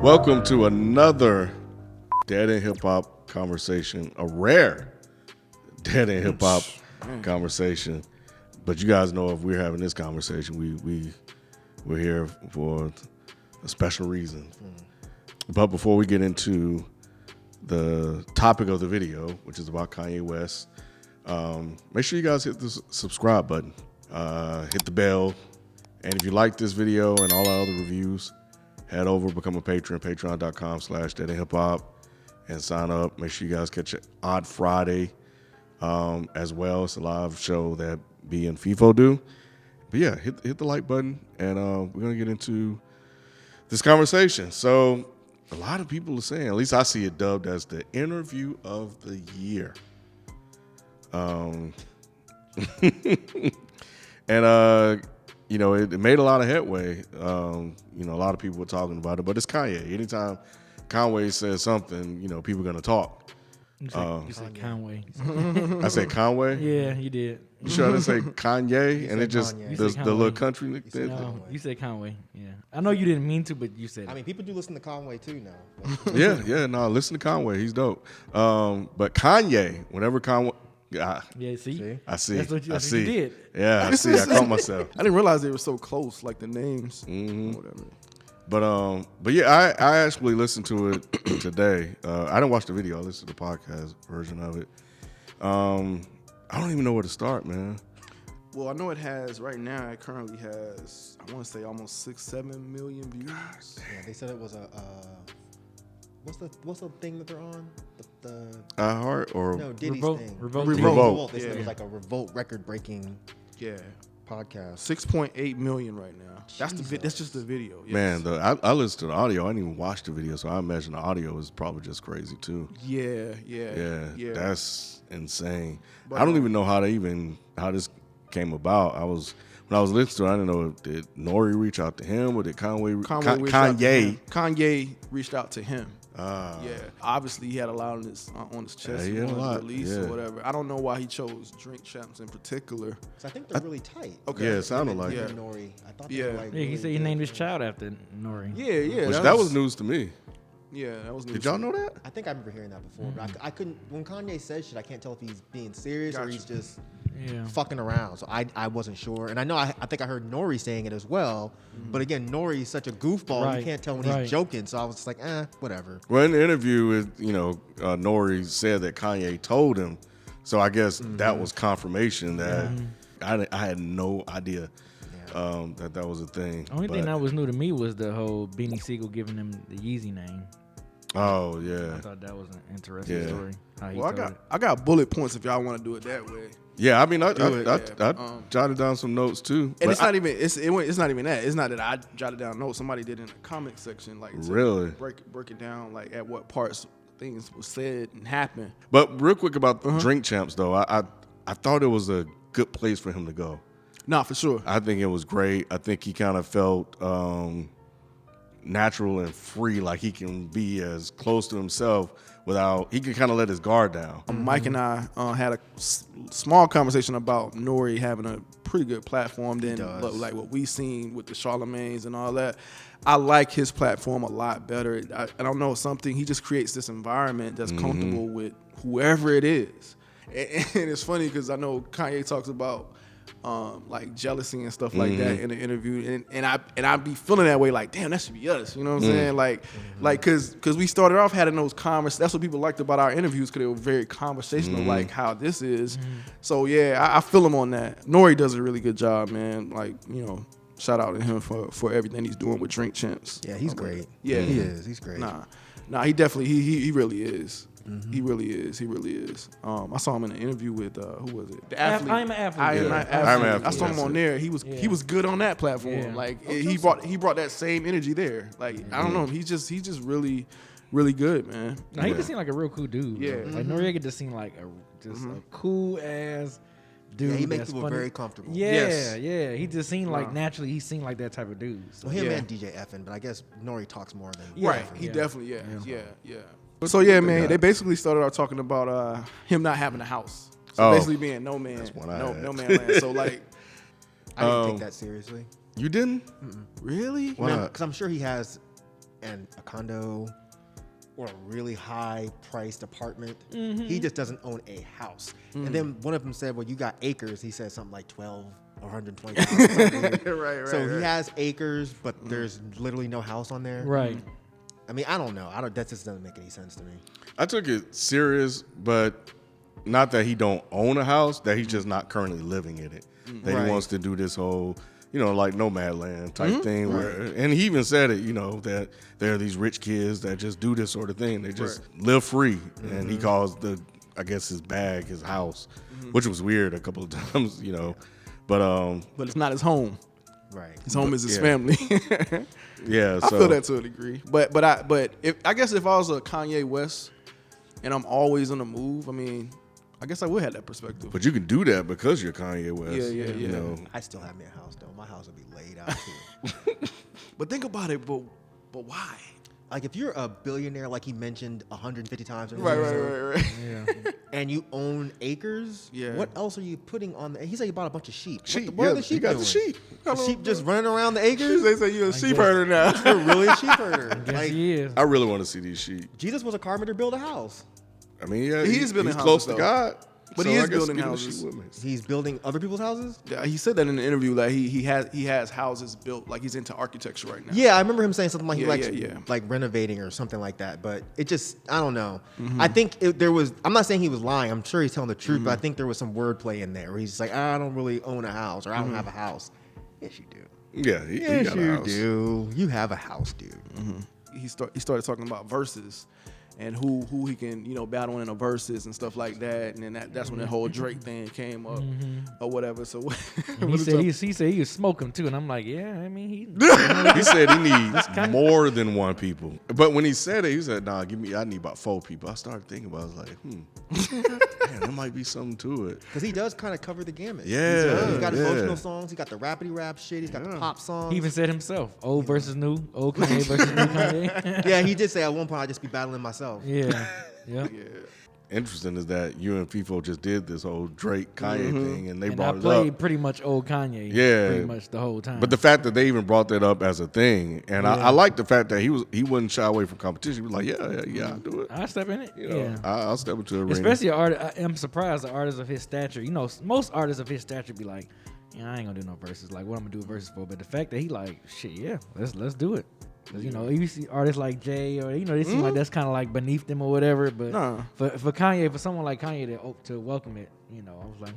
Welcome to another Dead End Hip Hop conversation, a rare Dead End Hip Hop conversation. But you guys know if we're having this conversation, we're here for a special reason. But before we get into the topic of the video, which is about Kanye West, make sure you guys hit the subscribe button, hit the bell, and if you like this video and all our other reviews, head over, become a patron, patreon.com/deadendhiphop, and sign up. Make sure you guys catch it Odd Friday as well. It's a live show that Beezy and Feefo do. But yeah, hit the like button, and we're going to get into this conversation. So a lot of people are saying, at least I see it dubbed as the interview of the year. And, you know, it made a lot of headway. You know, a lot of people were talking about it, but it's Kanye. Anytime Kanye says something, you know, people are going to talk. You said Conway. I said Conway? Yeah, you did. You sure I didn't say Kanye? And it just, the little country. No, you said Conway. Yeah. I know you didn't mean to, but you said it. I mean, people do listen to Conway too now. No, listen to Conway. He's dope. But Kanye, whenever Conway, yeah, see? I see. That's what you did. Yeah, I see. I caught myself. I didn't realize they were so close, like the names. Mm-hmm. Whatever. But yeah, I actually listened to it today. I didn't watch the video. I listened to the podcast version of it. I don't even know where to start, man. Well, I know it has right now. It currently has, I want to say, almost 6-7 million views. Yeah, they said it was a what's the thing that they're on? The iHeart or no Diddy's Revolt. thing. Revolt. They said it was like a Revolt record-breaking podcast. 6.8 million right now. That's just the video. Yes. Man, I listened to the audio. I didn't even watch the video, so I imagine the audio is probably just crazy too. Yeah. That's insane. But I don't even know how this came about. When I was listening to it, I didn't know, did Nori reach out to him or did Kanye reached out to him. Yeah, obviously he had a lot on his chest. He had a lot, or whatever. I don't know why he chose Drink Champs in particular. So I think they're really tight. Okay, yeah, it sounded like it. Nori. I thought they were like He said he named his child after Nori. Yeah. That was news to me. Yeah, that was news. Did y'all know that? I think I remember hearing that before, but I couldn't. When Kanye says shit, I can't tell if he's being serious or he's just fucking around. So I wasn't sure, and I know I think I heard Nori saying it as well. But again, Nori's such a goofball, you can't tell when he's joking. So I was just like, whatever. Well, in the interview, Nori said that Kanye told him, so I guess that was confirmation that I had no idea that was a thing. Only thing that was new to me was the whole Beanie Siegel giving him the Yeezy name. Oh yeah, I thought that was an interesting story. I got bullet points if y'all want to do it that way. Yeah, I mean, I jotted down some notes too. And it's not even that. It's not that I jotted down notes. Somebody did in the comment section, like really break it down, like at what parts things was said and happened. But real quick about Drink Champs though, I thought it was a good place for him to go. Nah, for sure. I think it was great. I think he kind of felt natural and free, like he can be as close to himself he can kind of let his guard down. Myke and I had a small conversation about Nori having a pretty good platform than like what we seen with the Charlemagne's and all that. I like his platform a lot better. I don't know, something, he just creates this environment that's comfortable with whoever it is. And it's funny because I know Kanye talks about like jealousy and stuff like that in the interview, and I be feeling that way, like, damn, that should be us, you know what I'm saying? Like cause we started off having those conversations. That's what people liked about our interviews, because they were very conversational, like how this is. So yeah, I feel him on that. Nori does a really good job, man. Like, shout out to him for everything he's doing with Drink Champs. Yeah, he's great. Yeah, he is. He's great. Nah, he definitely he really is. He really is. I saw him in an interview with who was it? The athlete. I'm an athlete. I am an athlete. I saw him on there. He was good on that platform. Yeah. Like he brought that same energy there. Like I don't know. He's just really good, man. Now he just seemed like a real cool dude. Yeah. Like Noriega just seemed like a cool ass dude. Yeah, he makes people funny. very comfortable. Yeah. He just seemed like naturally he seemed like that type of dude. So. Well, him and DJ Effin, but I guess Nori talks more than right. Effin. He definitely yeah. So yeah, man, they basically started out talking about him not having a house. So basically being no man, no man land. So like, I didn't take that seriously. You didn't? Really? Why not? Because I'm sure he has and a condo or a really high priced apartment. He just doesn't own a house. And then one of them said, well, you got acres. He said something like 12 or 120,000. right. So he has acres, but there's literally no house on there. Right. I mean, I don't know. That just doesn't make any sense to me. I took it serious, but not that he don't own a house, that he's just not currently living in it. That Right. he wants to do this whole, like Nomadland type thing. Where, and he even said it, that there are these rich kids that just do this sort of thing. They just live free. And he calls his bag his house, which was weird a couple of times, But it's not his home. Right. His home is his family. yeah, I feel that to a degree. But I guess if I was a Kanye West and I'm always on the move, I mean, I guess I would have that perspective. But you can do that because you're Kanye West. Yeah. I still have me a house, though. My house would be laid out, too. But think about it, but why? Like, if you're a billionaire, like he mentioned 150 times, in his Right. episode, Yeah. and you own acres, Yeah. what else are you putting on there? He said he bought a bunch of sheep. Sheep. What are the You sheep got doing? the sheep. The sheep just running around the acres? They say you're a sheep herder now. You're really a sheep herder. Yes, Like, he is. I really want to see these sheep. Jesus was a carpenter, build a house. I mean, yeah, He's building he's close houses, to God. But so he I is guess building get the houses. sheep with me. He's building other people's houses? Yeah, he said that in an interview, like he has houses built, like he's into architecture right now. Yeah, I remember him saying something like he Yeah, likes yeah. like renovating or something like that. But it just, I don't know. Mm-hmm. I think I'm not saying he was lying. I'm sure he's telling the truth, but I think there was some wordplay in there where he's just like, I don't really own a house or I don't have a house. Yes, you do. Yeah, he Yes, got a you house. do. You have a house, dude. He started talking about verses and who he can battle in a verses and stuff like that, and then that's when that whole Drake thing came up or whatever. So And he said he was smoking too, and I'm like, yeah, I mean he. He said he needs more than one people. But when he said it, he said, nah, I need about 4 people. I started thinking about it. I was like, man, there might be something to it. Because he does kind of cover the gamut. Yeah, He's got yeah. emotional songs. He got the rapidy rap shit. He's got the pop songs. He even said himself, old versus new, old Kanye versus new Kanye. Yeah, he did say at one point I'd just be battling myself. Yeah. Yep. Interesting is that you and Feefo just did this whole Drake Kanye thing, and they And I brought it played up. pretty much old Kanye. Yeah. Pretty much the whole time. But the fact that they even brought that up as a thing, and I like the fact that he wouldn't shy away from competition. He was like, yeah, I'll do it. I step in it. Yeah. I'll step into a ring. Especially I'm surprised the artists of his stature. Most artists of his stature be like, I ain't gonna do no verses. Like, what I'm gonna do verses for? But the fact that he like, shit, yeah, let's do it. Cause you see artists like Jay, or they seem like that's kind of like beneath them or whatever. But for Kanye, for someone like Kanye to welcome it, I was like,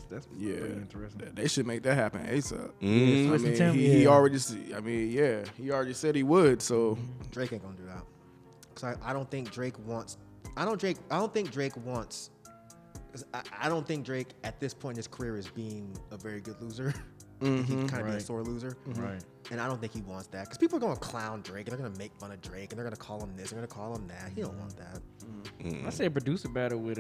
that's pretty interesting. They should make that happen ASAP. Mm-hmm. I mean, he already. He already said he would. So Drake ain't gonna do that. Cause I don't think Drake wants. I don't think Drake wants. I don't think Drake at this point in his career is being a very good loser. He's kind of being a sore loser. Right. And I don't think he wants that. Because people are going to clown Drake, and they're going to make fun of Drake, and they're going to call him this, they're going to call him that. He don't want that. I say a producer battle with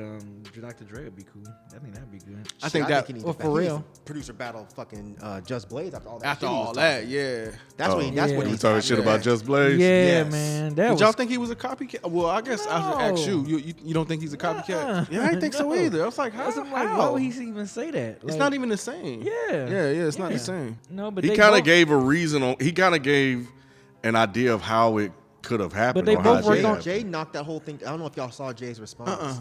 Dr. Dre would be cool. I think that'd be good. I think that. he needs Well, to- for he needs real. to producer battle fucking Just Blaze after all that. After shit he was all talking. that, yeah. That's what he. That's what You he's talking shit about Just Blaze? Yeah, Yes. man. That Did was y'all think he was a copycat? Well, I guess I should ask you. You don't think he's a copycat? Yeah, I didn't think so No. either. I was like, how? I'm like, why would he even say that? It's Like, not even the same. Yeah. It's not the same. No, but He they kind of both- gave a reason. He kind of gave an idea of how it could have happened. But they or how both it worked did on- happen. Jay knocked that whole thing. I don't know if y'all saw Jay's response.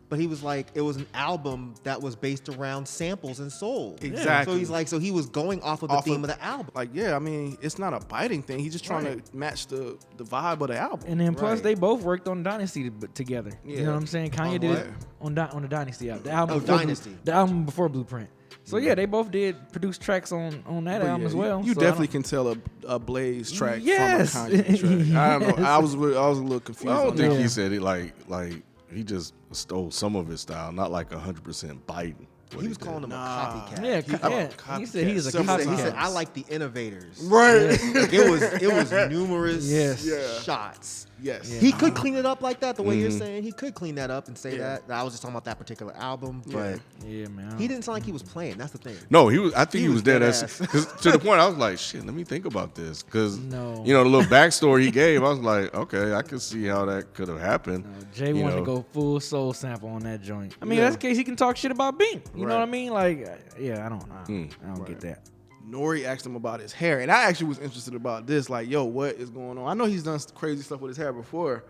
But he was like, it was an album that was based around samples and soul. Exactly. So he's like, so he was going off of the theme of the album. Like, yeah, I mean, it's not a biting thing. He's just trying to match the vibe of the album. And then plus Right. they both worked on Dynasty together. You Yeah. know what I'm saying? Kanye On did what? it on the Dynasty album. The album Oh, before Dynasty. the album before Blueprint. So yeah, they both did produce tracks on that But album yeah, as well. You So I definitely don't- can tell a Blaze track Yes. from a Kanye track. I don't know. I was a little confused. I don't on think that. he said it like he just stole some of his style, not like 100% biting. what He was did. calling him Nah. a copycat. Yeah, copycat. he said he was a He said, copycat. I like the innovators. Right. Like, it was numerous Yes. Yeah. shots. Yes. He could clean it up like that, the way you're saying. He could clean that up and say Yeah. that. I was just talking about that particular album, but Yeah, man. he didn't sound like he was playing. That's the thing. No, he was. I think he was was dead dead ass. ass. 'Cause to the point, I was like, shit. Let me think about this, because No. the little backstory he gave, I was like, okay, I could see how that could have happened. Jay You wanted to know. go full soul sample on that joint. I mean, that's the case he can talk shit about Bink. You know what I mean? Like, yeah, I don't get that. Nori asked him about his hair, and I actually was interested about this. Like, yo, what is going on? I know he's done crazy stuff with his hair before,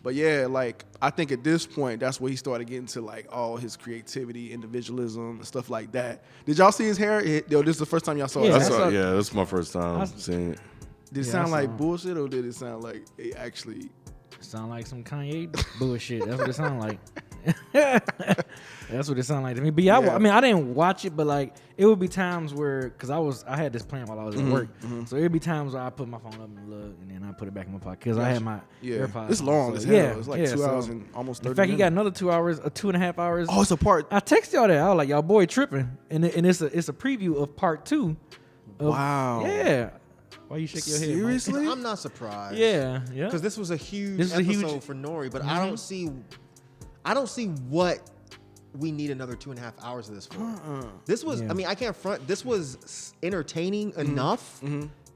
but yeah, like I think at this point, that's where he started getting to like all his creativity, individualism, and stuff like that. Did y'all see his hair? Yo, this is the first time y'all saw it. Yeah, this is my first time seeing it. Did it sound like bullshit, or did it sound like it actually? Sound like some Kanye bullshit. That's what it sound like. That's what it sounded like to me. But yeah, I mean, I didn't watch it, but like it would be times where, cause I had this plan while I was at work, so it'd be times where I put my phone up and look, and then I put it back in my pocket, cause I had my AirPods. It's long as hell. It's like 2 hours and almost 30 In fact, minutes. he got another 2 hours, 2.5 hours. Oh, it's a part. I texted y'all that. I was like, y'all boy tripping, and it's a preview of part 2. Wow. Yeah. Why you shake your head? Seriously? I'm not surprised. Yeah. Because this was a huge episode for Nori, but I don't see what we need another 2.5 hours of this for. This was, I mean, I can't front. This was entertaining enough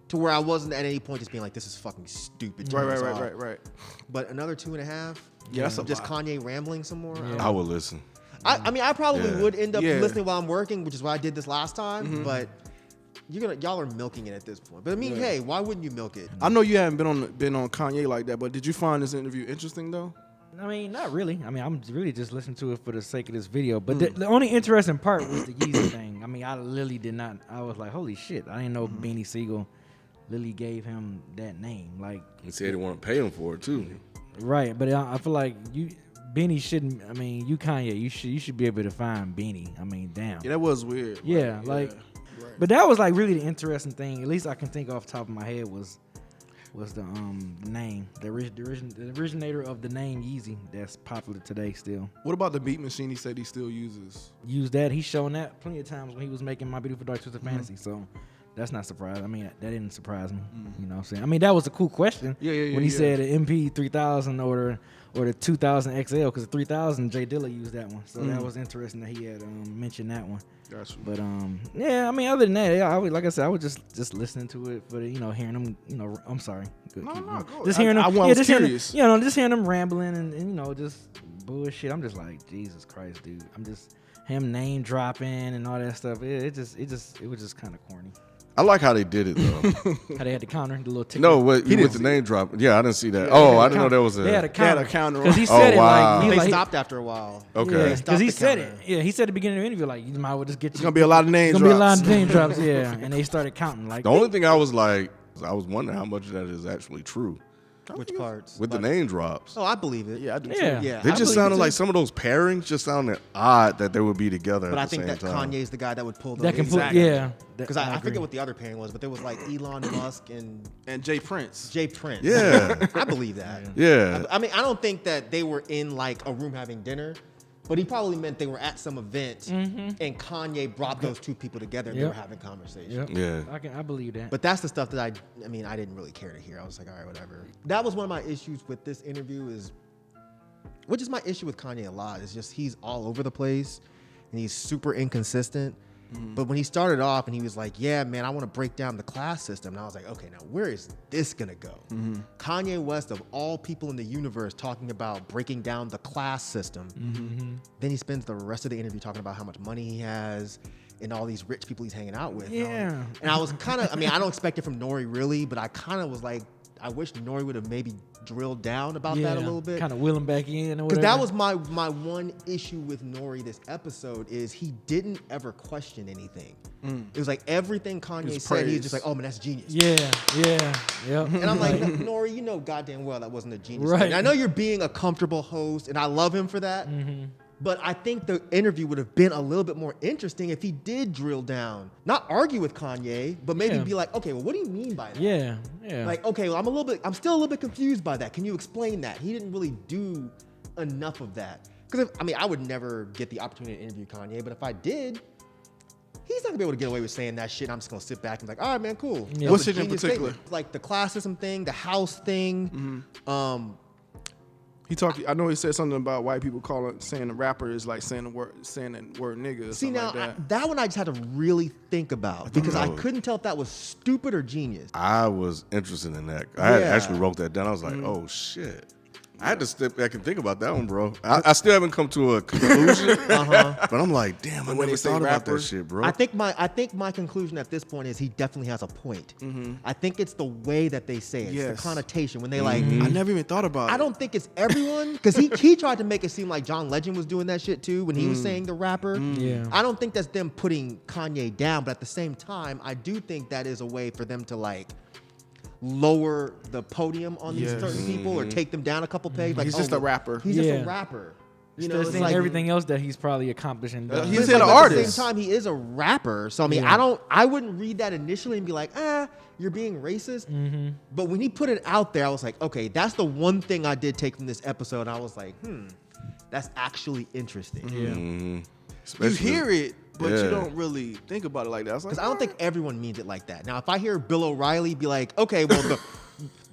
to where I wasn't at any point just being like, this is fucking stupid. Right. But another 2.5. Yeah, that's just Kanye rambling some more. I would listen. I mean, I probably would end up listening while I'm working, which is why I did this last time. But y'all are milking it at this point. But I mean, hey, why wouldn't you milk it? I know you haven't been on Kanye like that, but did you find this interview interesting though? I mean, not really. I mean, I'm really just listening to it for the sake of this video. But the only interesting part was the Yeezy thing. I mean, I literally did not. I was like, holy shit! I didn't know Beanie Siegel literally gave him that name. Like, he said he want to pay him for it too. Right, but I feel like Beanie shouldn't. I mean, you Kanye, you should be able to find Beanie. I mean, damn. Yeah, that was weird. Yeah, like. Right. But that was like really the interesting thing. At least I can think off the top of my head was the name, the originator of the name Yeezy that's popular today still. What about the beat machine? He said he still uses. Use that. He's shown that plenty of times when he was making My Beautiful Dark Twisted Fantasy. So that's not surprising. I mean, that didn't surprise me. You know what I'm saying? I mean, that was a cool question. When he said the MP3000 or the 2000 XL, because the 3000 Jay Dilla used that one. So that was interesting that he had mentioned that one. Gotcha. But yeah, I mean, other than that, I would, like I said, I was just listening to it for the, hearing them, I'm sorry. Good, go. Just hearing them. Was curious. Just hearing them rambling and just bullshit. I'm just like, Jesus Christ, dude. I'm just him name dropping and all that stuff. It was just kind of corny. I like how they did it though. How they had the counter, the little ticket. No, with the name drop. Yeah, I didn't see that. I didn't know there was a. They had a counter. Because he said they stopped after a while. Okay. Because he said it. Yeah, he said at the beginning of the interview, like, you might well just get. It's gonna be a lot of name drops. It's gonna be a lot of name drops. Yeah, and they started counting. Like the only thing I was like, I was wondering how much of that is actually true. Which parts? With the name drops. Oh, I believe it. Yeah, I do too. Yeah, They just sounded like some of those pairings just sounded odd that they would be together. But at I the think same that time. Kanye's the guy that would pull those. that can pull. Yeah. Because I forget what the other pairing was, but there was like Elon Musk and Jay Prince. Yeah. I believe that. Yeah. I mean, I don't think that they were in like a room having dinner. But he probably meant they were at some event, and Kanye brought those two people together, and they were having conversations. Yeah. I believe that. But that's the stuff that I didn't really care to hear. I was like, all right, whatever. That was one of my issues with this interview which is my issue with Kanye a lot, is just he's all over the place, and he's super inconsistent. But when he started off and he was like, yeah, man, I want to break down the class system. And I was like, okay, now where is this going to go? Kanye West, of all people in the universe, talking about breaking down the class system. Then he spends the rest of the interview talking about how much money he has and all these rich people he's hanging out with. Yeah. And I was kind of, I don't expect it from Nori really, but I kind of was like, I wish Nori would have maybe drilled down about that a little bit. Kind of wheel him back in or whatever. Because that was my one issue with Nori this episode is he didn't ever question anything. It was like everything Kanye said, he was just like, oh man, that's genius. Yeah. And I'm like, Nori, you know goddamn well that wasn't a genius. Right. And I know you're being a comfortable host, and I love him for that. But I think the interview would have been a little bit more interesting if he did drill down, not argue with Kanye, but maybe be like, okay, well, what do you mean by that? Yeah. Like, okay, well, I'm still a little bit confused by that. Can you explain that? He didn't really do enough of that. Because I would never get the opportunity to interview Kanye, but if I did, he's not gonna be able to get away with saying that shit. I'm just gonna sit back and be like, all right, man, cool. Yeah. What's it in particular? Statement. Like the classism thing, the house thing. He talked. I know he said something about white people saying the rapper is like saying the word nigga. Or See now, like that one I just had to really think about because I couldn't tell if that was stupid or genius. I was interested in that. I had actually wrote that down. I was like, oh shit. I had to step back and think about that one, bro. I still haven't come to a conclusion, but I'm like, damn, I never thought about that shit, bro. I think my conclusion at this point is he definitely has a point. I think it's the way that they say it. It's the connotation when they like. I never even thought about it. I don't think it's everyone because he tried to make it seem like John Legend was doing that shit too when he was saying the rapper. Yeah. I don't think that's them putting Kanye down, but at the same time, I do think that is a way for them to like lower the podium on these certain people or take them down a couple pegs. Like, he's just a rapper. He's just a rapper. You know, it's like everything else that he's probably accomplishing. He's an artist. At the same time, he is a rapper. So I mean, I wouldn't read that initially and be like, you're being racist. But when he put it out there, I was like, okay, that's the one thing I did take from this episode. I was like, that's actually interesting. You hear it, but you don't really think about it like that. Because I don't think everyone means it like that. Now, if I hear Bill O'Reilly be like, okay, well,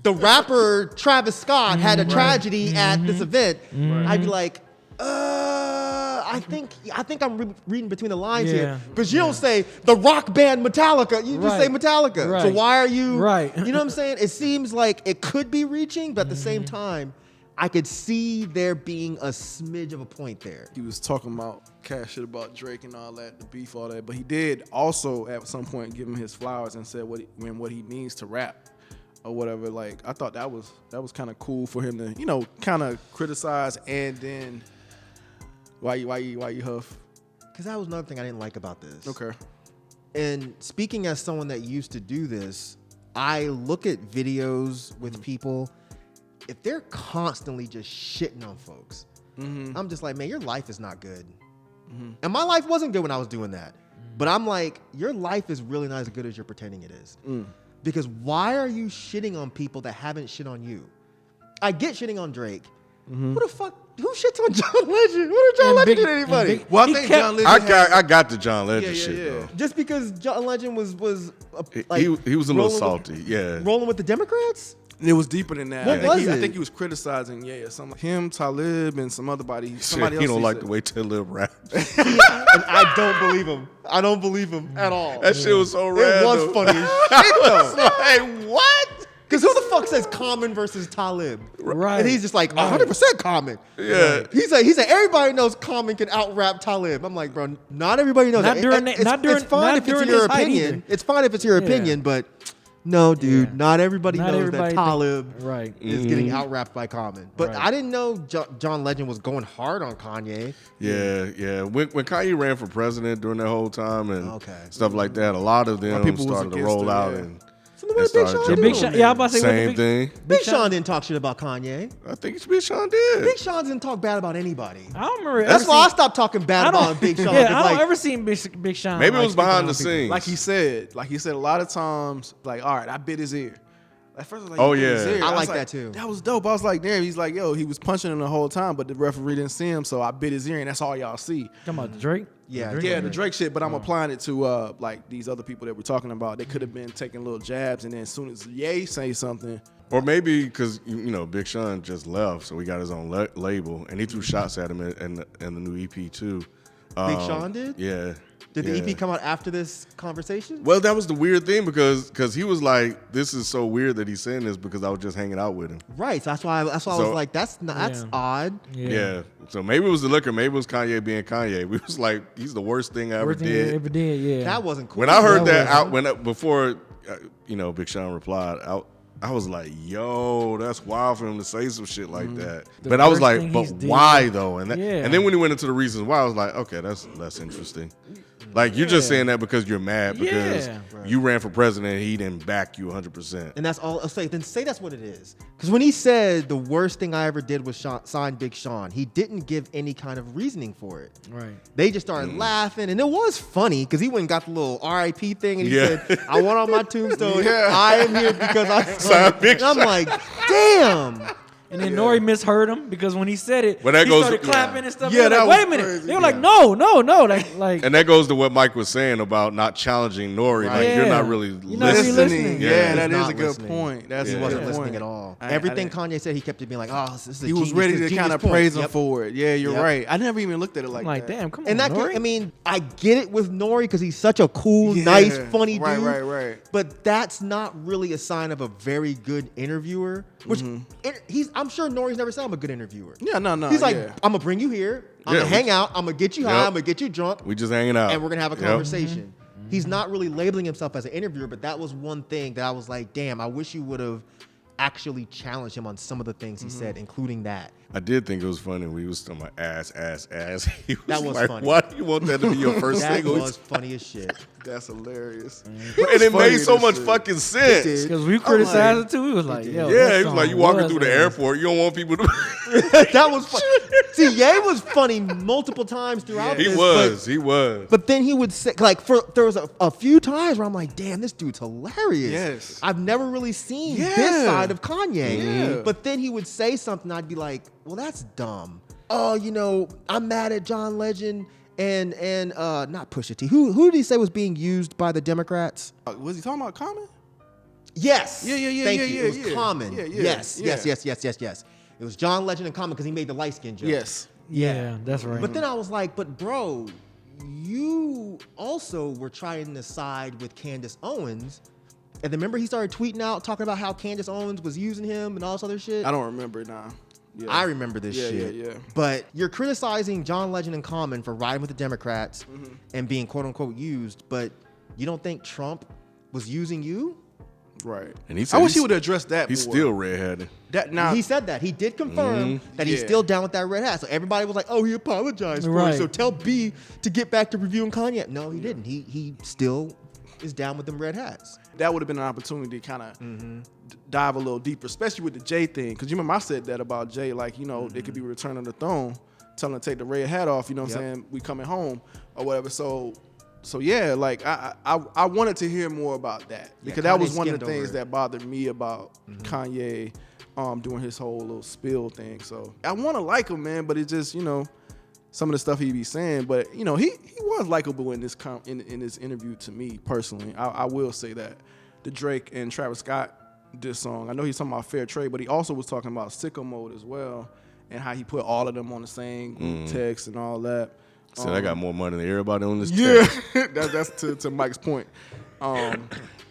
the rapper Travis Scott had a tragedy at this event, I'd be like, I think I'm reading between the lines here. Because you don't say the rock band Metallica. You just say Metallica. So why are you... Right. You know what I'm saying? It seems like it could be reaching, but at the same time, I could see there being a smidge of a point there. He was talking about cash shit about Drake and all that, the beef, all that. But he did also at some point give him his flowers and said what he means to rap or whatever. Like, I thought that was kind of cool for him to, you know, kind of criticize and then why you huff? Because that was another thing I didn't like about this. Okay. And speaking as someone that used to do this, I look at videos with people. If they're constantly just shitting on folks, I'm just like, man, your life is not good. And my life wasn't good when I was doing that. But I'm like, your life is really not as good as you're pretending it is. Because why are you shitting on people that haven't shit on you? I get shitting on Drake. Who the fuck? Who shits on John Legend? What did John Legend do to anybody? Well, I think John Legend. I got the John Legend shit though. Just because John Legend was like, he was a little salty, rolling with the Democrats. It was deeper than that. What was it? I think he was criticizing, something like him, Talib, and somebody else. He don't like the way Talib raps. And I don't believe him. I don't believe him at all. That shit was so random. It was funny as shit though. Like, what? Because who the fuck says Common versus Talib? Right. And he's just like 100% Common. Yeah. He said everybody knows Common can out rap Talib. I'm like, bro, not everybody knows that. It's fine if it's your opinion. It's fine if it's your opinion, but no, dude, not everybody knows that Talib is getting out rapped by Common. But I didn't know John Legend was going hard on Kanye. Yeah. When Kanye ran for president during that whole time and stuff like that, a lot of them started to roll out and. Big Sean, I'm about to say same thing. Big Sean didn't talk shit about Kanye. I think Big Sean did. Big Sean didn't talk bad about anybody. I don't remember. That's why I stopped talking bad about Big Sean. Yeah, I don't ever seen Big Sean. Maybe it was behind the scenes. Like he said a lot of times, like, all right, I bit his ear. At first, I was like, oh yeah, I like that too. That was dope. I was like, damn. He's like, yo, he was punching him the whole time, but the referee didn't see him, so I bit his ear, and that's all y'all see. Talking about Drake? Yeah, the Drake shit. But I'm applying it to like these other people that we're talking about. They could have been taking little jabs, and then as soon as Ye say something, or maybe because Big Sean just left, so he got his own label, and he threw shots at him in the new EP too. Big Sean did? Yeah. Did the EP come out after this conversation? Well, that was the weird thing because he was like, "This is so weird that he's saying this because I was just hanging out with him." Right. So that's why I was like, "That's odd." Yeah. So maybe it was the liquor. Maybe it was Kanye being Kanye. We was like, "He's the worst thing I ever did." Yeah. That wasn't cool. When I heard that before Big Sean replied, I was like, "Yo, that's wild for him to say some shit like that." But I was like, "But why though?" And then when he went into the reasons why, I was like, "Okay, that's interesting." Like, you're just saying that because you're mad because you ran for president and he didn't back you 100%. And that's all I'll say. Then say that's what it is. Because when he said the worst thing I ever did was sign Big Sean, he didn't give any kind of reasoning for it. Right. They just started laughing. And it was funny because he went and got the little RIP thing and he said, I want on my tombstone, I am here because I signed Big Sean. I'm like, damn. And then Nori misheard him because when he said it, he started clapping and stuff. Yeah, they were like, wait a minute. Crazy. They were like, no. Like, and that goes to what Myke was saying about not challenging Nori. Right. Like, you're not really listening. Yeah, that is a good listening. point. He wasn't listening at all. Everything Kanye said, he kept being like, oh, this is a he was ready to kind of praise him for it. Yeah, you're right. I never even looked at it like that. Damn, come on, and that Nori. I get it with Nori because he's such a cool, nice, funny dude. Right. But that's not really a sign of a very good interviewer. Which I'm sure Nori's never said I'm a good interviewer. Yeah, no. He's like, I'm gonna bring you here. I'm gonna hang out. I'm gonna get you high. I'm gonna get you drunk. We just hanging out, and we're gonna have a conversation. He's not really labeling himself as an interviewer, but that was one thing that I was like, damn, I wish you would have actually challenged him on some of the things he said, including that. I did think it was funny when he was talking about ass. He was That was like, funny. why do you want that to be your first That single? was funny as shit. That's hilarious. And it made so much fucking sense. Because we criticized it too. We was like, yo. Yeah, he was like, you walking through the airport, you don't want people to. That was funny. See, Ye was funny multiple times throughout this. He was. But then he would say, like, there was a few times where I'm like, damn, this dude's hilarious. Yes. I've never really seen this side of Kanye. Yeah. But then he would say something, I'd be like, well, that's dumb. Oh, I'm mad at John Legend and not Pusha T. Who did he say was being used by the Democrats? Was he talking about Common? Yes. Yeah. Thank you. It was Common. Yeah. Yes. It was John Legend and Common because he made the light skin joke. Yes. Yeah, that's right. But then I was like, but bro, you also were trying to side with Candace Owens. And then remember he started tweeting out, talking about how Candace Owens was using him and all this other shit? I don't remember now. Yeah. I remember this shit. Yeah. But you're criticizing John Legend and Common for riding with the Democrats and being quote unquote used, but you don't think Trump was using you? Right. And he said I wish he would have addressed that He's more. still redheaded. He said that. He did confirm that he's still down with that red hat. So everybody was like, oh, he apologized for it. So tell B to get back to reviewing Kanye. No, he didn't. He still is down with them red hats. That would have been an opportunity to kind of dive a little deeper, especially with the Jay thing. Because you remember I said that about Jay, like, it could be Return of the Throne, telling him to take the red hat off, you know what I'm saying? We coming home or whatever. So yeah, like I wanted to hear more about that because that was one of the things that bothered me about Kanye doing his whole little spill thing. So I want to like him, man, but it's just, some of the stuff he be saying, but he was likable in this in this interview to me personally. I will say that the Drake and Travis Scott diss song. I know he's talking about fair trade, but he also was talking about sicko mode as well, and how he put all of them on the same group text and all that. So I got more money than everybody on this. Yeah, that's to Mike's point.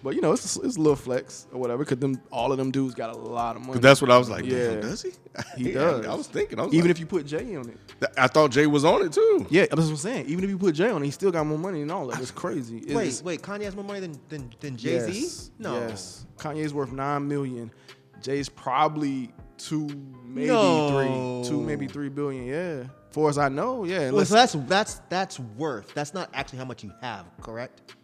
But it's a little flex or whatever, because all of them dudes got a lot of money. That's what I was like. Yeah, damn, does he? He does. I was thinking. Even if you put Jay on it. I thought Jay was on it too. Yeah, that's what I'm saying. Even if you put Jay on it, he still got more money than all that. It's crazy. Wait, Kanye has more money than Jay-Z? Yes, No. Yes. Kanye's worth $9 million. Jay's probably 2, maybe 3. 2, maybe 3 billion. Yeah. Far as I know, yeah. Well, so that's worth. That's not actually how much you have, correct?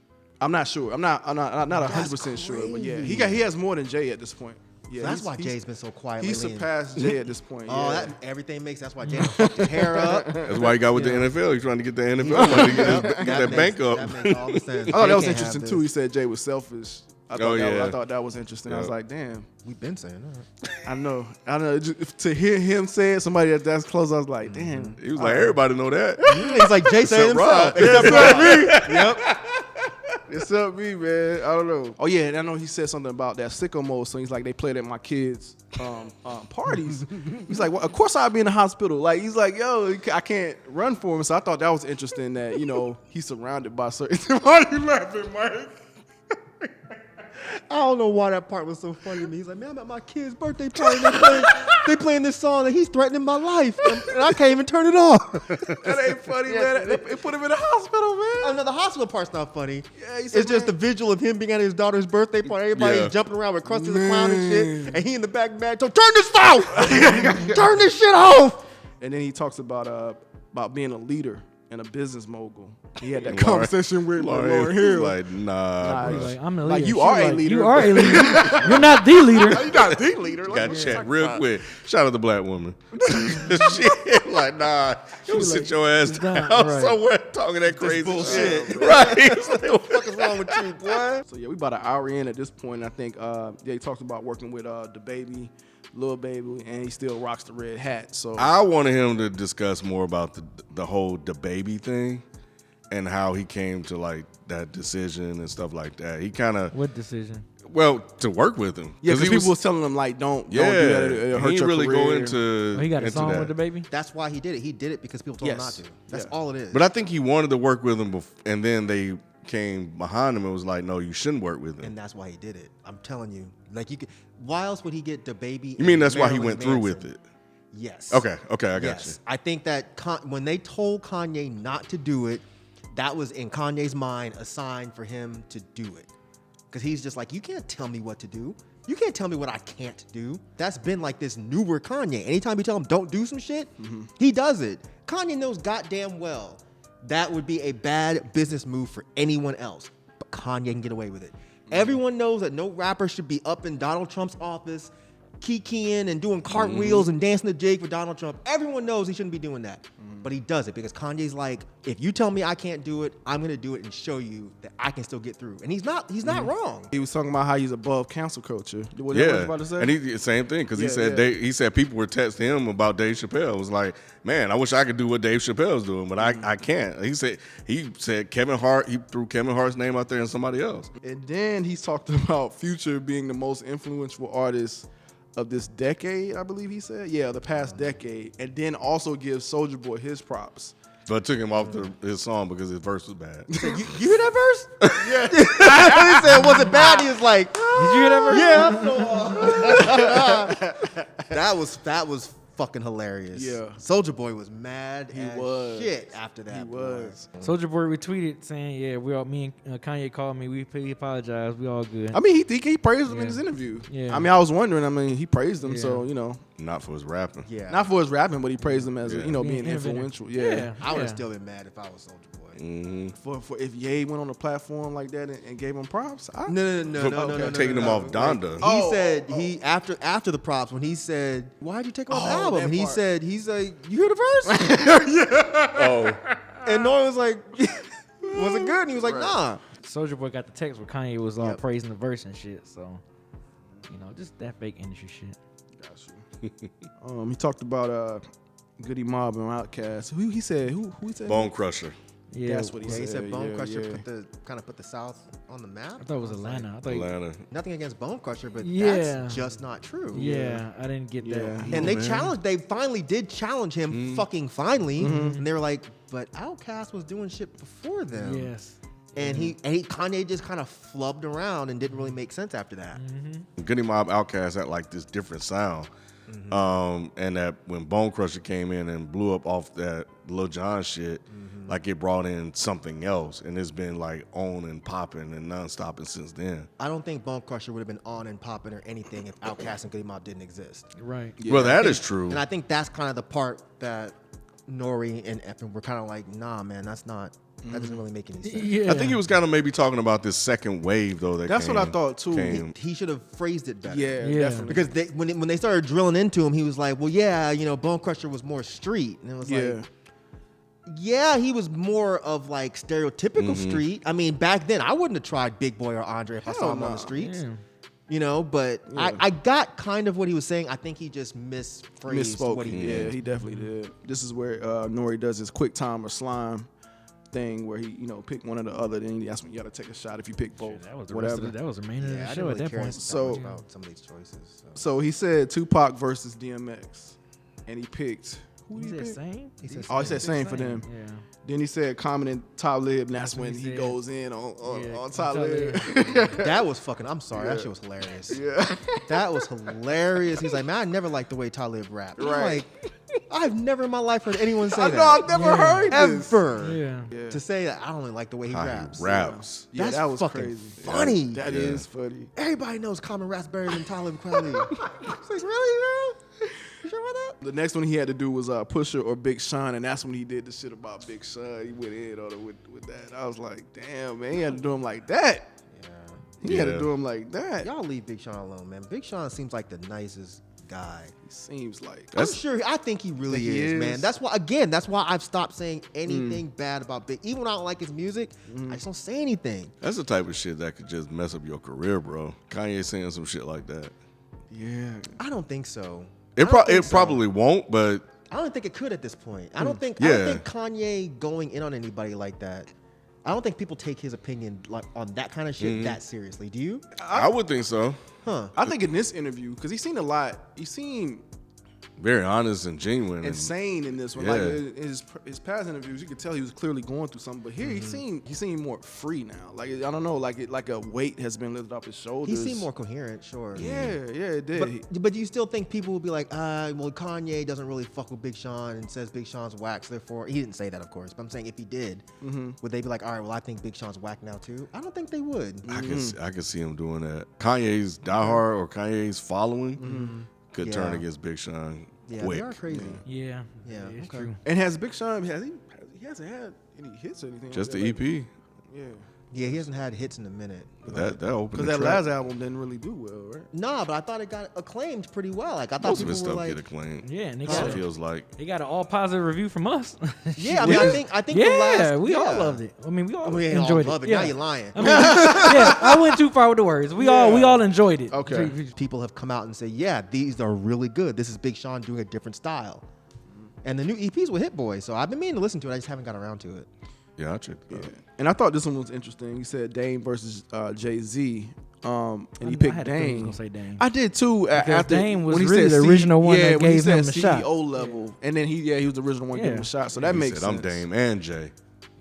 I'm not sure. I'm not 100% sure, but yeah, he has more than Jay at this point. Yeah, so that's why Jay's been so quiet. He lately. surpassed Jay at this point. Oh, yeah. everything makes. That's why Jay fucked his hair up. That's why he got with the NFL. He's trying to get the NFL money to get that bank up. That makes all the sense. I thought that was Jay can't interesting have too. this. He said Jay was selfish. I thought that was interesting. I was like, damn. We've been saying that. I know. Just, to hear him say it, somebody that's close, I was like, damn. He was like, everybody know that. He's like Jay saying himself. Except me. Yep. Except me, man. I don't know. Oh yeah, and I know he said something about that sicko mode. So he's like, they played at my kids' parties. He's like, well, of course I'd be in the hospital. Like he's like, yo, I can't run for him. So I thought that was interesting that he's surrounded by certain. Why are you laughing, Mike? I don't know why that part was so funny to me. He's like, man, I'm at my kid's birthday party. They playing this song and he's threatening my life. And I can't even turn it off. That ain't funny, man. They put him in the hospital, man. Oh, no, the hospital part's not funny. Yeah, he said, it's just the visual of him being at his daughter's birthday party. Everybody's jumping around with Krusty the Clown and shit. And he in the back mad. So turn this off! Turn this shit off! And then he talks about being a leader and a business mogul. He had that conversation with Lauryn Hill. Like, nah, He's bro. like, I'm the leader. Like, you are a leader. You are a leader. You're not the leader. You're not the leader. Got to check real quick. Shout out to black woman. Shit, like, nah, you sit your ass down somewhere talking that crazy bullshit. Right. What the fuck is wrong with you, boy? So, yeah, we about an hour in at this point. I think he talked about working with the baby, Lil Baby, and he still rocks the red hat. So I wanted him to discuss more about the whole DaBaby thing and how he came to like that decision and stuff like that. He kind of What decision? Well, to work with him. Yeah, because people was telling him like, don't do that. It'll hurt he your really career. go into. He got a into song that. with DaBaby. That's why he did it. He did it because people told him not to. That's all it is. But I think he wanted to work with him, and then they came behind him and was like, no, you shouldn't work with him. And that's why he did it. I'm telling you. Like, you could. Why else would he get DaBaby? You mean that's why he Marilyn went through Manson? with it? Yes. Okay, I got you. I think that when they told Kanye not to do it, that was in Kanye's mind a sign for him to do it. Because he's just like, you can't tell me what to do. You can't tell me what I can't do. That's been like this newer Kanye. Anytime you tell him don't do some shit, he does it. Kanye knows goddamn well that would be a bad business move for anyone else. But Kanye can get away with it. Everyone knows that no rapper should be up in Donald Trump's office kikiing and doing cartwheels and dancing the jig for Donald Trump. Everyone knows he shouldn't be doing that. But he does it because Kanye's like, if you tell me I can't do it, I'm gonna do it and show you that I can still get through. And he's not wrong. He was talking about how he's above cancel culture. What you about to say? And he same thing because he said people were texting him about Dave Chappelle. It was like, man, I wish I could do what Dave Chappelle's doing, but I can't. He said Kevin Hart. He threw Kevin Hart's name out there and somebody else. And then he's talked about Future being the most influential artist of this decade, I believe he said. Yeah, the past decade. And then also gives Soulja Boy his props. But I took him off his song because his verse was bad. You hear that verse? Yeah. He said, was it bad? He was like, Did you hear that verse? yeah. That was fucking hilarious. Yeah. Soulja Boy was mad as was. shit after that. He was. Soulja Boy retweeted saying, "Yeah, me and Kanye called me. We apologize. We all good." I mean, he praised him in his interview. Yeah. I mean, I was wondering. I mean, he praised him, so Not for his rapping. Yeah. not for his rapping, but he praised him as being innovative. influential. Yeah. I would have still been mad if I was Soulja Boy. For if Ye went on a platform like that and gave him props. No. Taking him off Donda. He said after the props when he said, "Why'd you take off the album?" And he's like, "You hear the verse?" And Nori was like, "Was it good?" And he was like, "Nah." Soulja Boy got the text where Kanye was all praising the verse and shit. So, just that fake industry shit. Got you. He talked about Goody Mob and Outkast. Who he said? Who he said? Bone Crusher. Yeah, That's what he said. He said Bone Crusher Yeah. put the South on the map. I thought it was Atlanta. I thought Atlanta. Nothing against Bone Crusher, but Yeah. that's just not true. Yeah, I didn't get that. Yeah. And they finally did challenge him, fucking finally. And they were like, but Outkast was doing shit before them. Yes. And Kanye just kind of flubbed around and didn't really make sense after that. Goody Mob Outkast had like this different sound. And that when Bone Crusher came in and blew up off that Lil Jon shit, like it brought in something else, and it's been like on and popping and non-stopping since then. I don't think Bone Crusher would have been on and popping or anything if Outkast and Goody Mob didn't exist. Right. Yeah. Well, that is true. And I think that's kind of the part that Nori and Effen were kind of like, nah, man, that doesn't really make any sense. Yeah. I think he was kind of maybe talking about this second wave though. That's what I thought too. He should have phrased it better. Yeah, Yeah. definitely. Because when they started drilling into him, he was like, well, yeah, Bone Crusher was more street. And it was like, yeah, he was more of like stereotypical street. I mean, back then, I wouldn't have tried Big Boy or Andre if I saw him on the streets. Yeah. But I got kind of what he was saying. I think he just misspoke what he did. Yeah, he definitely did. This is where Nori does his quick time or slime thing where he, pick one or the other. Then that's when you got to take a shot if you pick both. That was the whatever. That was the main of the I show didn't at really that care point. about some of these choices. So he said Tupac versus DMX, and he picked. Who He did he said pick? same. He said same for them. Yeah. Then he said Common and Talib, and that's when when he he said- goes in on Yeah, Talib. That was fucking. I'm sorry, that shit was hilarious. Yeah. That was hilarious. He's like, man, I never liked the way Talib rapped. I'm Right. like, I've never in my life heard anyone say I that. know, I've never heard this. Ever. Yeah. To say that I don't really like the way he How raps. he raps. Yeah, That's that was fucking crazy. funny. That is funny. Everybody knows Common raps better than Talib Kweli. It's like, really, bro? You sure about that? The next one he had to do was Pusha or Big Sean, and that's when he did the shit about Big Sean. He went in on it with that. I was like, damn, man, he had to do him like that. He had to do him like that. Y'all leave Big Sean alone, man. Big Sean seems like the nicest guy. He seems like I think he really He is, is. man. That's why I've stopped saying anything bad about Big. Even when I don't like his music, I just don't say anything. That's the type of shit that could just mess up your career, bro. Kanye saying some shit like that. yeah. I don't think so. It probably won't, but I don't think it could at this point. I don't think Kanye going in on anybody like that. I don't think people take his opinion like on that kind of shit that seriously. Do you? I would think so. Huh? I think in this interview, because he seen a lot, he seen very honest and genuine. Insane in this one. Yeah. Like his past interviews, you could tell he was clearly going through something. But here he seemed more free now. Like I don't know, like a weight has been lifted off his shoulders. He seemed more coherent, sure. Yeah, it did. But you still think people will be like, well, Kanye doesn't really fuck with Big Sean and says Big Sean's whack. Therefore, he didn't say that, of course. But I'm saying if he did, would they be like, all right, well, I think Big Sean's whack now too? I don't think they would. I can see him doing that. Kanye's diehard or Kanye's following could turn against Big Sean. Yeah, quick. they are crazy. Yeah, it's okay. true. And has Big Sean he hasn't had any hits or anything? Just like the that. EP. Yeah. Yeah, he hasn't had hits in a minute. That opened Because the that track. last album didn't really do well, right? Nah, but I thought it got acclaimed pretty well. Like I thought Most of people his were stuff like, get acclaimed. Yeah, and they It got feels like. they got an all positive review from us. yeah. I mean, I think yeah, the last, we all loved it. I mean, we all We ain't enjoyed all love it. Yeah. Now you're lying. I mean, yeah, I went too far with the words. We all enjoyed it. Okay. People have come out and said, yeah, these are really good. This is Big Sean doing a different style. And the new EPs were Hit Boy, so I've been meaning to listen to it. I just haven't got around to it. Yeah, I checked it out. And I thought this one was interesting. He said Dame versus Jay-Z. And he I picked had a feeling he was Dame. gonna say Dame. I did too. After Dame was when he really said the original one that when he gave said him the shot. CEO level, and then he was the original one giving him Yeah. a shot. So that He makes said, sense. I'm Dame and Jay.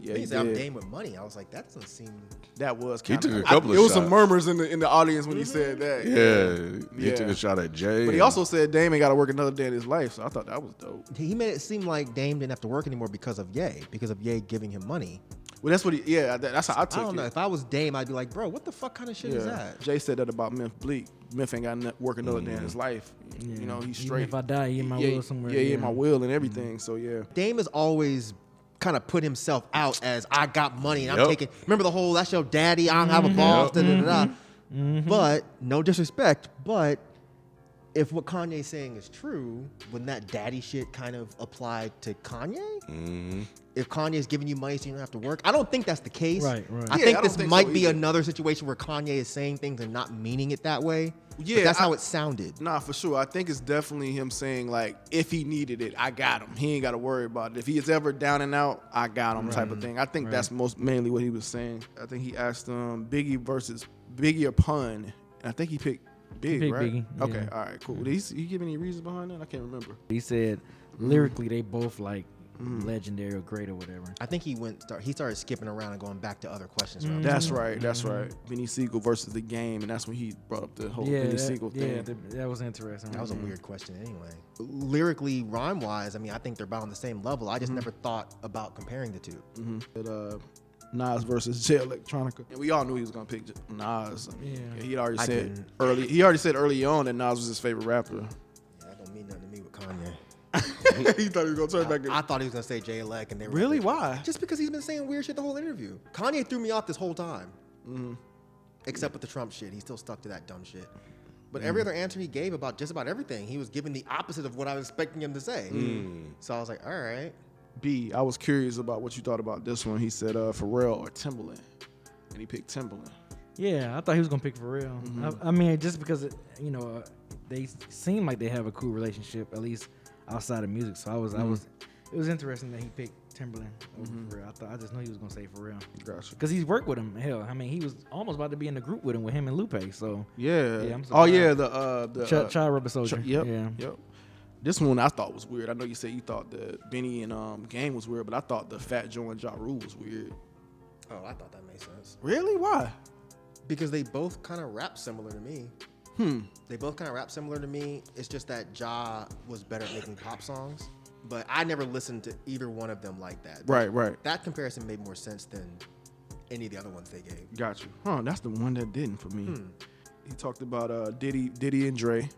Yeah, He said, I'm did. Dame with money. I was like, that doesn't seem... That was He kinda, took a couple of It was some shots. murmurs in the audience when he said that. Yeah, he Yeah. took a shot at Jay. But he also said Dame ain't got to work another day in his life. So I thought that was dope. He made it seem like Dame didn't have to work anymore because of Ye giving him money. Well, that's what that's how I took I don't it. know. If I was Dame, I'd be like, bro, what the fuck kind of shit is that? Jay said that about Myth Bleak. Myth ain't got to work another day in his life. Yeah. You know, he's Even straight. if I die, he in my will somewhere. Yeah, he in my will and everything. So yeah. Dame has always kind of put himself out as I got money and I'm Yep. taking. Remember the whole that's your daddy. I don't have a boss. Da, da, da, da. But no disrespect. But if what Kanye's saying is true, wouldn't that daddy shit kind of apply to Kanye? If Kanye's giving you money so you don't have to work, I don't think that's the case. Right. I Yeah, think I this don't think might so be either. another situation where Kanye is saying things and not meaning it that way. Yeah, But that's how it sounded. Nah, for sure. I think it's definitely him saying like, if he needed it, I got him. He ain't got to worry about it. If he is ever down and out, I got him, type of thing. I think that's mainly what he was saying. I think he asked Biggie or Pun, and I think he picked Big, picked right? Biggie, Okay, yeah. all right, cool. Did he give any reasons behind that? I can't remember. He said lyrically they both like legendary or great or whatever. I think he started skipping around and going back to other questions. around That's right. That's right. Benny Siegel versus the Game, and that's when he brought up the whole Benny Siegel thing. that was interesting. That was a weird question anyway. Lyrically, rhyme-wise, I mean, I think they're about on the same level. I just never thought about comparing the two. Nas versus Jay Electronica, and we all knew he was gonna pick Nas. I mean, Yeah. he already I said didn't. early. He already said early on that Nas was his favorite rapper. Yeah, that don't mean nothing to me with Kanye. He thought he was gonna turn back. I thought he was going to say Jay Elec, and they were Really? like, Why? Just because he's been saying weird shit the whole interview. Kanye threw me off this whole time. Except with the Trump shit. He still stuck to that dumb shit. But every other answer he gave about just about everything, he was giving the opposite of what I was expecting him to say. So I was like, all right. B, I was curious about what you thought about this one. He said Pharrell or Timbaland, and he picked Timbaland. Yeah, I thought he was gonna pick Pharrell. I mean, just because they seem like they have a cool relationship, at least outside of music. So it was interesting that he picked Timbaland over Pharrell. I just knew he was gonna say Pharrell. Gotcha. Because he's worked with him. Hell, I mean, he was almost about to be in the group with him and Lupe. So Yeah. Yeah, I'm oh yeah, surprised. the Child Rubber Soldier. Yep. Yeah. Yep. This one I thought was weird. I know you said you thought the Benny and Game was weird, but I thought the Fat Joe and Ja Rule was weird. Oh, I thought that made sense. Really? Why? Because they both kind of rap similar to me. They both kind of rap similar to me. It's just that Ja was better at making pop songs. But I never listened to either one of them like that. Right. That comparison made more sense than any of the other ones they gave. Got you. Huh? That's the one that didn't for me. He talked about Diddy and Dre.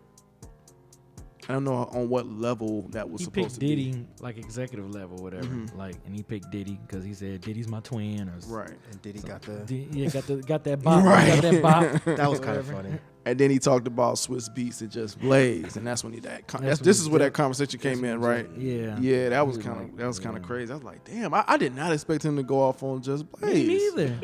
I don't know on what level that was He supposed picked to be. Diddy, like executive level, whatever. Like, and he picked Diddy because he said Diddy's my twin, or Right. And Diddy got the... got that bop, Right. got that bop. That was kind of funny. And then he talked about Swiss Beats and Just Blaze, and that's when this is where that conversation came in, right? Yeah. Yeah, that was He kind like, of crazy. I was like, damn, I did not expect him to go off on Just Blaze. Me neither.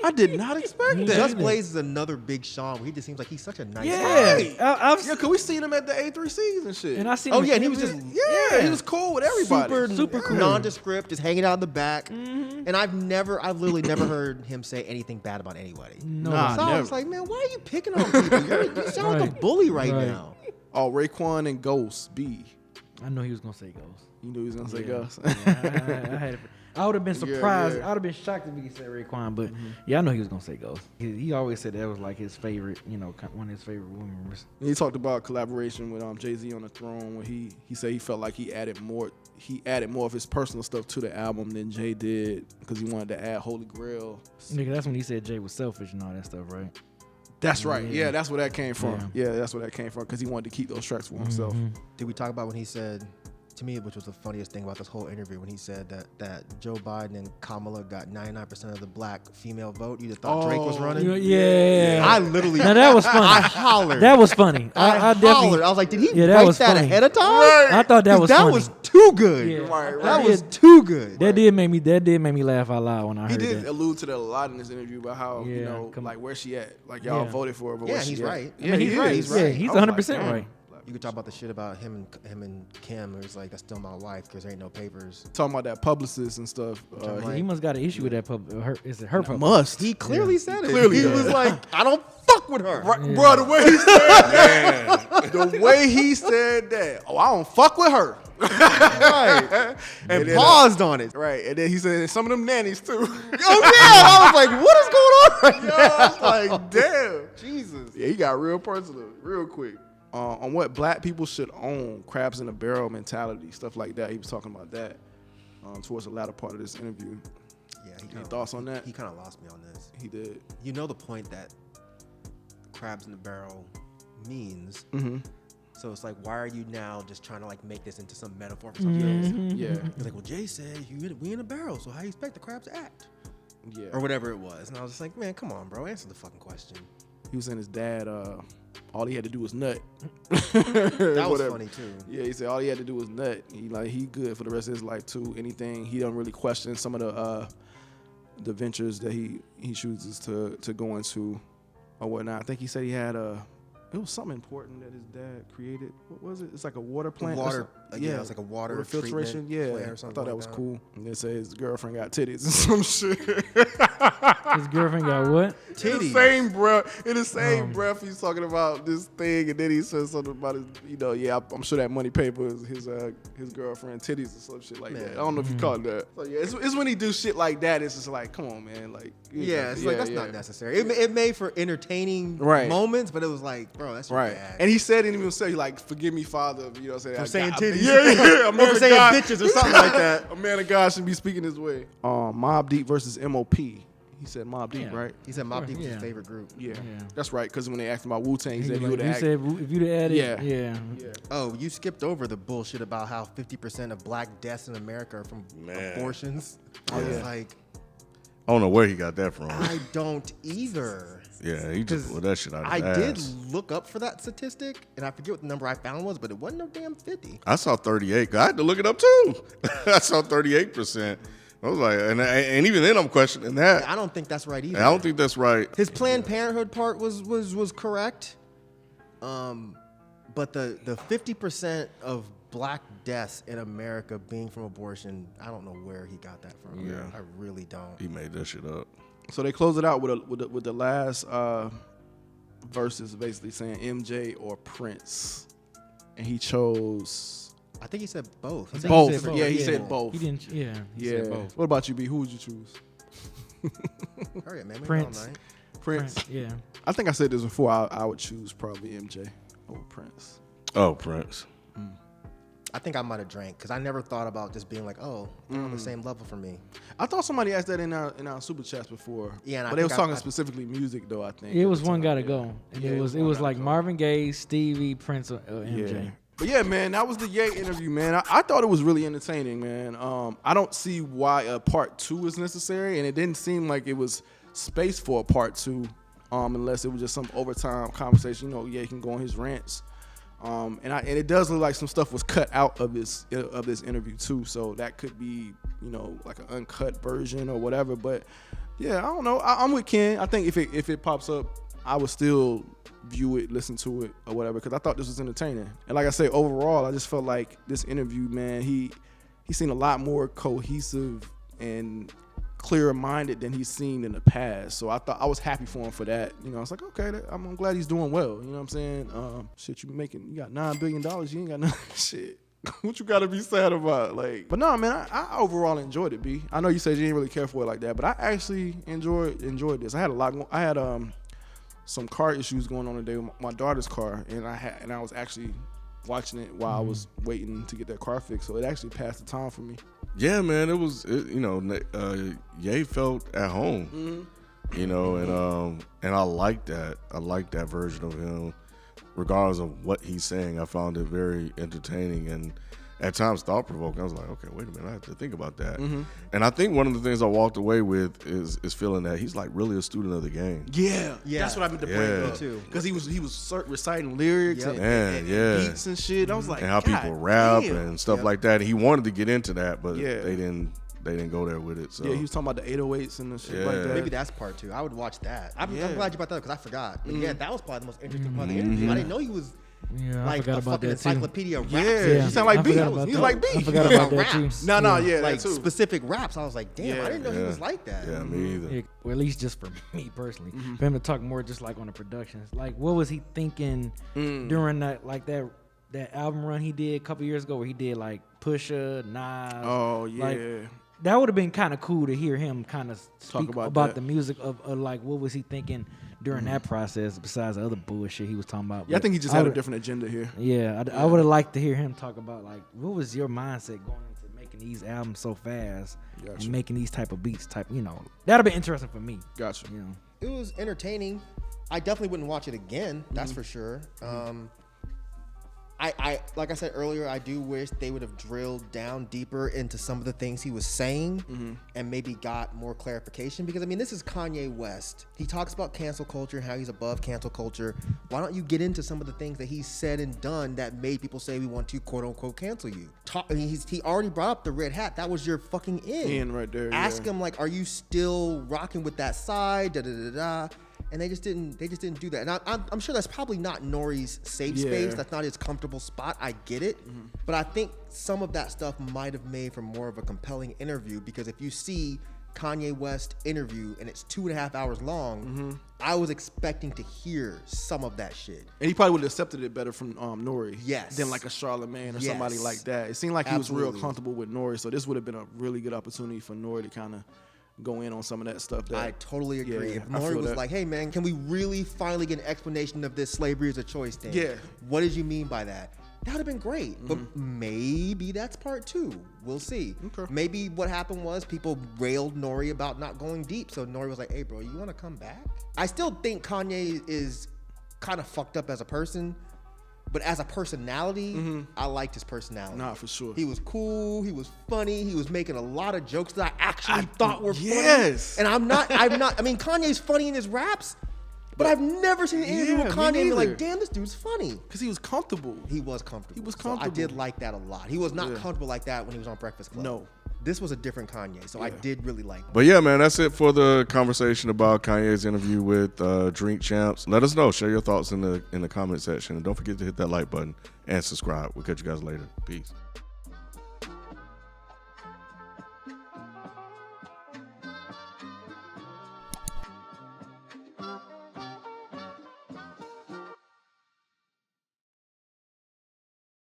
I did not expect Me that. Just Blaze is another big Sean where he just seems like he's such a nice Yeah. guy. I've Yeah, cause we seen him at the A3Cs and shit. and I seen Oh, him yeah, and he was with- just he was cool with everybody. Super cool. nondescript, just hanging out in the back. And I've literally never heard him say anything bad about anybody. No. Nah, So I never. was like, man, why are you picking on people? You sound like a bully right now. Oh, Raekwon and Ghost B. I know he was gonna say Ghost. You knew he was gonna say Ghost. Yeah, I would have been surprised. Yeah. I would have been shocked if he said Raekwon, but yeah, I know he was gonna say Ghost. He always said that was like his favorite, one of his favorite members. He talked about collaboration with Jay-Z on the Throne, where he said he felt like he added more of his personal stuff to the album than Jay did because he wanted to add Holy Grail. Nigga, that's when he said Jay was selfish and all that stuff, right? That's right. Yeah, that's where that came from. Yeah, that's where that came from because he wanted to keep those tracks for himself. Did we talk about when he said, to me, which was the funniest thing about this whole interview, when he said that Joe Biden and Kamala got 99% of the black female vote? You thought Drake was running? Yeah. I literally. Now that was funny. I hollered. That was funny. I definitely. hollered. I was like, did he that write was that funny. ahead of time? I thought that was that funny. was too good. Yeah. Right. That was too good. That did make me laugh out loud when I He heard did that. allude to that a lot in this interview about how like where she at, like y'all voted for her, but where she he's at. right. Yeah, he's right. He's right. He's I was 100% like, right. You could talk about the shit about him and Kim, where it's like, that's still my wife because there ain't no papers. Talking about that publicist and stuff. He must got an issue with that is it her public? Must. He clearly said it. Clearly he does. was like, I don't fuck with her. Right, bro, the way he said the way he said that. Oh, I don't fuck with her. Right. And then, paused on it. Right, and then he said some of them nannies too. Oh, yeah. I was like, what is going on right Yo, now? I was like, damn. Jesus. Yeah, he got real personal, real quick. On what black people should own, crabs in a barrel mentality, stuff like that. He was talking about that towards the latter part of this interview. Yeah, Any thoughts on that? He kind of lost me on this. He did. You know the point that crabs in the barrel means. So it's like, why are you now just trying to like make this into some metaphor for something else? Yeah. He's like, well, Jay said we in a barrel, so how you expect the crabs to act? Yeah. Or whatever it was. And I was just like, man, come on, bro, answer the fucking question. He was saying his dad, all he had to do was nut. That was funny too. Yeah, he said all he had to do was nut. He good for the rest of his life too. Anything, he don't really question some of the ventures that he chooses to go into or whatnot. I think he said he had it was something important that his dad created. What was it? It's like a water plant. Yeah, it's like a water filtration. treatment Yeah, plant or I something thought that like was cool. And they say his girlfriend got titties and some shit. His girlfriend got what? Titties. In the same breath, he's talking about this thing, and then he says something about his, I'm sure that money paper is his girlfriend titties or some shit like that. I don't know if you caught that. So yeah, it's when he do shit like that. It's just like, come on, man. Like, it's like that's not necessary. It made for entertaining moments, but it was like, bro, that's your dad. And he said, didn't even say like, forgive me, Father, For saying titties. Yeah, Or saying bitches or something like that. A man of God should be speaking this way. Mobb Deep versus MOP. He said Mobb Deep, right? He said Mobb Deep was his favorite group. Yeah, that's right. Because when they asked him about Wu-Tang, he said if you'd have added, yeah. Oh, you skipped over the bullshit about how 50% of black deaths in America are from abortions. I was like, I don't know where he got that from. I don't either. Yeah, he just pulled that shit out of his I ass. did look up for that statistic, and I forget what the number I found was, but it wasn't no damn 50. I saw 38. I had to look it up too. I saw 38%. I was like, and even then I'm questioning that. I don't think that's right either. I don't think that's right. His Planned Parenthood part was correct, but the 50% of black deaths in America being from abortion, I don't know where he got that from. Yeah. I really don't. He made that shit up. So they close it out with the last verses, basically saying MJ or Prince, and he chose. I think he said both. Both. He said both. Yeah, he said both. He didn't. Yeah. He said both. What about you, B? Who would you choose? Hurry up, man. Prince. Prince. Yeah. I think I said this before. I would choose probably MJ over Prince. Oh, Prince. I think I might have drank because I never thought about just being like, oh, they're on the same level for me. I thought somebody asked that in our super chats before. Yeah, but they was talking specifically music though. I think It was one gotta go, and it was like Marvin Gaye, Stevie, Prince, MJ. Yeah. But yeah, man, that was the Ye interview, man. I thought it was really entertaining, man. I don't see why a part 2 is necessary, and it didn't seem like it was space for a part 2, unless it was just some overtime conversation. Ye can go on his rants. And it does look like some stuff was cut out of this interview too, so that could be like an uncut version or whatever. But yeah, I don't know. I'm with Ken. I think if it pops up, I would still view it, listen to it or whatever, because I thought this was entertaining. And like I say, overall, I just felt like this interview, man, he seemed a lot more cohesive and clearer minded than he's seen in the past. So I was happy for him for that. I was like, okay, I'm glad he's doing well. You know what I'm saying? Shit, you got $9 billion, you ain't got nothing. Shit. What you gotta be sad about? Like, but no, man, I overall enjoyed it. B. I know you said you didn't really care for it like that, but I actually enjoyed this. I had a lot. I had some car issues going on today with my daughter's car, and I was actually watching it while I was waiting to get that car fixed. So it actually passed the time for me. Yeah, man, Ye felt at home, and I like that. I like that version of him, regardless of what he's saying. I found it very entertaining and at times thought provoking. I was like, okay, wait a minute, I have to think about that. And I think one of the things I walked away with is feeling that he's like really a student of the game. Yeah, that's what I meant to bring up too. Because he was reciting lyrics and beats and shit. I was like, and how people rap and stuff like that. And he wanted to get into that, but they didn't go there with it. So he was talking about the 808s and the shit like that. Maybe that's part 2. I would watch that. I'm glad you brought that up because I forgot. But yeah, that was probably the most interesting part of the interview. I didn't know he was. Yeah, like a fucking encyclopedia rap. Yeah, you sound like B. He's like B. I forgot about that too. Raps. No, like specific raps. I was like, damn, I didn't know he was like that. Yeah, me either. Yeah, well, at least just for me personally, for him to talk more just like on the productions. Like, what was he thinking during that album run he did a couple years ago, where he did like Pusha, Nas? Oh yeah. Like, that would have been kind of cool to hear him kind of speak about the music of like what was he thinking during that process besides the other bullshit he was talking about. Yeah, I think he just had a different agenda here. Yeah, I would have liked to hear him talk about like what was your mindset going into making these albums so fast and making these type of beats that'd have been interesting for me. Gotcha. It was entertaining. I definitely wouldn't watch it again. That's for sure. I like I said earlier, I do wish they would have drilled down deeper into some of the things he was saying and maybe got more clarification, because I mean, this is Kanye West. He talks about cancel culture and how he's above cancel culture. Why don't you get into some of the things that he's said and done that made people say we want to quote unquote cancel you? He already brought up the red hat. That was your fucking in right there. Ask him like, are you still rocking with that side? Da da da da. And they just didn't do that. And I'm sure that's probably not Nori's safe space. That's not his comfortable spot. I get it. But I think some of that stuff might have made for more of a compelling interview, because if you see Kanye West interview and it's 2.5 hours long, I was expecting to hear some of that shit. And he probably would have accepted it better from Nori Yes. than like a Charlamagne or somebody like that. It seemed like he was real comfortable with Nori. So this would have been a really good opportunity for Nori to kind of go in on some of that stuff. I totally agree. If Nori was like, hey man, can we really finally get an explanation of this slavery as a choice thing? Yeah. What did you mean by that? That would have been great. But maybe that's part 2. We'll see. Okay. Maybe what happened was people railed Nori about not going deep. So Nori was like, hey bro, you want to come back? I still think Kanye is kind of fucked up as a person. But as a personality, I liked his personality. Nah, for sure. He was cool. He was funny. He was making a lot of jokes that I actually thought were funny. And I'm not. I mean, Kanye's funny in his raps, but I've never seen an interview with Kanye and be like, damn, this dude's funny. Because he was comfortable. He was comfortable. So I did like that a lot. He was not comfortable like that when he was on Breakfast Club. No. This was a different Kanye, so I did really like him. But yeah, man, that's it for the conversation about Kanye's interview with Drink Champs. Let us know. Share your thoughts in the comment section. And don't forget to hit that like button and subscribe. We'll catch you guys later. Peace.